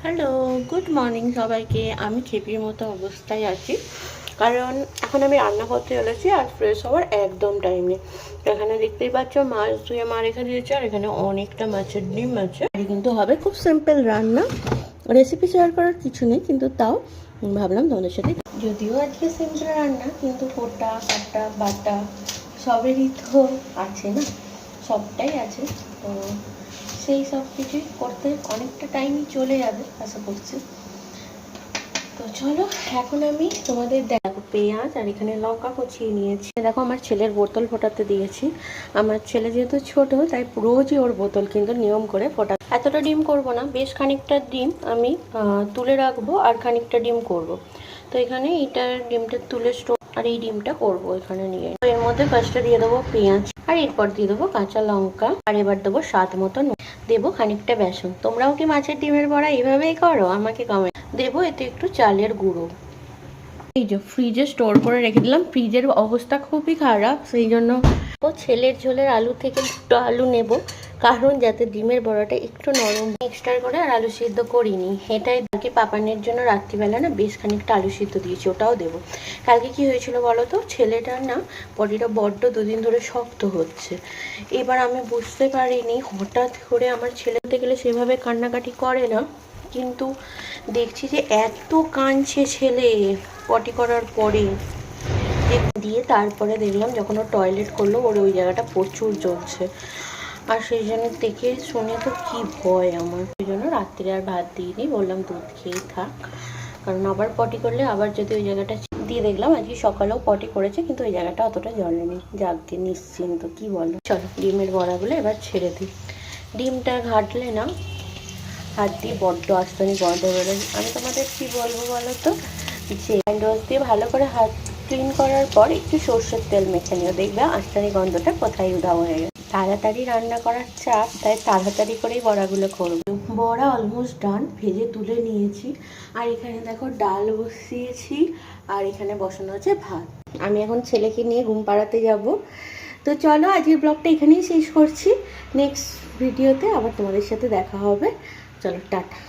Hello, good morning সবাইকে। আমি খেপির মতো অবস্থায় আছি, কারণ এখন আমি রান্না করতে চলেছি আর ফ্রেশ হওয়ার একদম টাইম নেই। এখানে দেখতেই পাচ্ছ মাছ ধুয়ে মা রেখে দিয়েছে, আর এখানে অনেকটা মাছের ডিম আছে। আর কিন্তু হবে খুব সিম্পল রান্না, রেসিপি শেয়ার করার কিছু নেই, কিন্তু তাও ভাবলাম তোমাদের সাথে। যদিও আজকে সিম্পল রান্না, কিন্তু কোটা কাটা বাটা সবেরই তো আছে না, সবটাই আছে। তো সেই সব কিছুই করতে অনেকটা টাইমই চলে যাবে আশা করছি। তো চলো, এখন আমি তোমাদের দেখো পেঁয়াজ আর এখানে লঙ্কা কচিয়ে নিয়েছি। দেখো আমার ছেলের বোতল ফোটাতে দিয়েছি। আমার ছেলে যেহেতু ছোট, তাই রোজই ওর বোতল কিন্তু নিয়ম করে ফোটা। এতটা ডিম করব না, বেশ খানিকটা ডিম আমি তুলে রাখবো আর খানিকটা ডিম করব। তো এখানে এইটার ডিমটা তুলে স্টোর, আর এই ডিমটা করবো এখানে নিয়ে। তো এর মধ্যে ফার্স্টে দিয়ে দেবো পেঁয়াজ, আর এরপর দিয়ে দেবো কাঁচা লঙ্কা, আর এবার দেবো স্বাদ মতো দেবো খানিকটা বেসন। তোমরাও কি মাছের ডিমের বড়া এইভাবেই করো? আমাকে কমেন্ট দেবো। এতে একটু চালের গুঁড়ো, এই যে ফ্রিজে স্টোর করে রেখে দিলাম। ফ্রিজের অবস্থা খুবই খারাপ, সেই জন্য ও ছেলের ঝোলের আলু থেকে দুটো আলু নেব, কারণ যাতে ডিমের বড়াটা একটু নরম। এক্সট্রা করে আর আলু সিদ্ধ করিনি, এটাই কালকে পাপানের জন্য রাত্রিবেলা না বেশ খানিকটা আলু সিদ্ধ দিয়েছি, ওটাও দেবো। কালকে কি হয়েছিল বলো তো, ছেলেটার না বডিটা বড্ড দুদিন ধরে শক্ত হচ্ছে। এবার আমি বুঝতে পারিনি, হঠাৎ করে আমার ছেলেতে গেলে সেভাবে কান্নাকাটি করে না, কিন্তু দেখছি যে এত কাঁদছে ছেলে পটি করার পরে। দিয়ে তারপরে দেখলাম যখন ও টয়লেট করলো, ওর ওই জায়গাটা প্রচুর জ্বলছে। আর সেই জন্য দেখে শুনে তো কি ভয় আমার, সেই জন্য রাত্রে আর ভাত দিইনি, বললাম দুধ খেয়েই থাক, কারণ আবার পটি করলে আবার যদি ওই জায়গাটা দিয়ে। দেখলাম আজকে সকালেও পটি করেছে, কিন্তু ওই জায়গাটা অতটা জ্বলেনি। যাকে নিশ্চিন্ত, কি বলো। চলো ডিমের বড়াগুলো এবার ছেড়ে দিই। ডিমটা ঘাটলে না হাত দিয়ে বড্ড আস্তানি গন্ধ বেরোয়। আমি তোমাদের কি বলবো বলো তো, যে হ্যান্ড ওয়াশ দিয়ে ভালো করে হাত ক্লিন করার পর একটু সর্ষের তেল মেখে নিও, দেখবে আস্তানি গন্ধটা কোথায় উধাও হয়ে গেছে। তাড়াতাড়ি রান্না করার চাপ, তাই তাড়াতাড়ি করেই বড়াগুলো করবো। বড়া অলমোস্ট ডান, ভেজে তুলে নিয়েছি। আর এখানে দেখো ডাল বসিয়েছি, আর এখানে বসানো হচ্ছে ভাত। আমি এখন ছেলেকে নিয়ে ঘুম পাড়াতে যাব। তো চলো, আজকের ব্লগটা এখানেই শেষ করছি। নেক্সট ভিডিওতে আবার তোমাদের সাথে দেখা হবে। চলো, টাটা।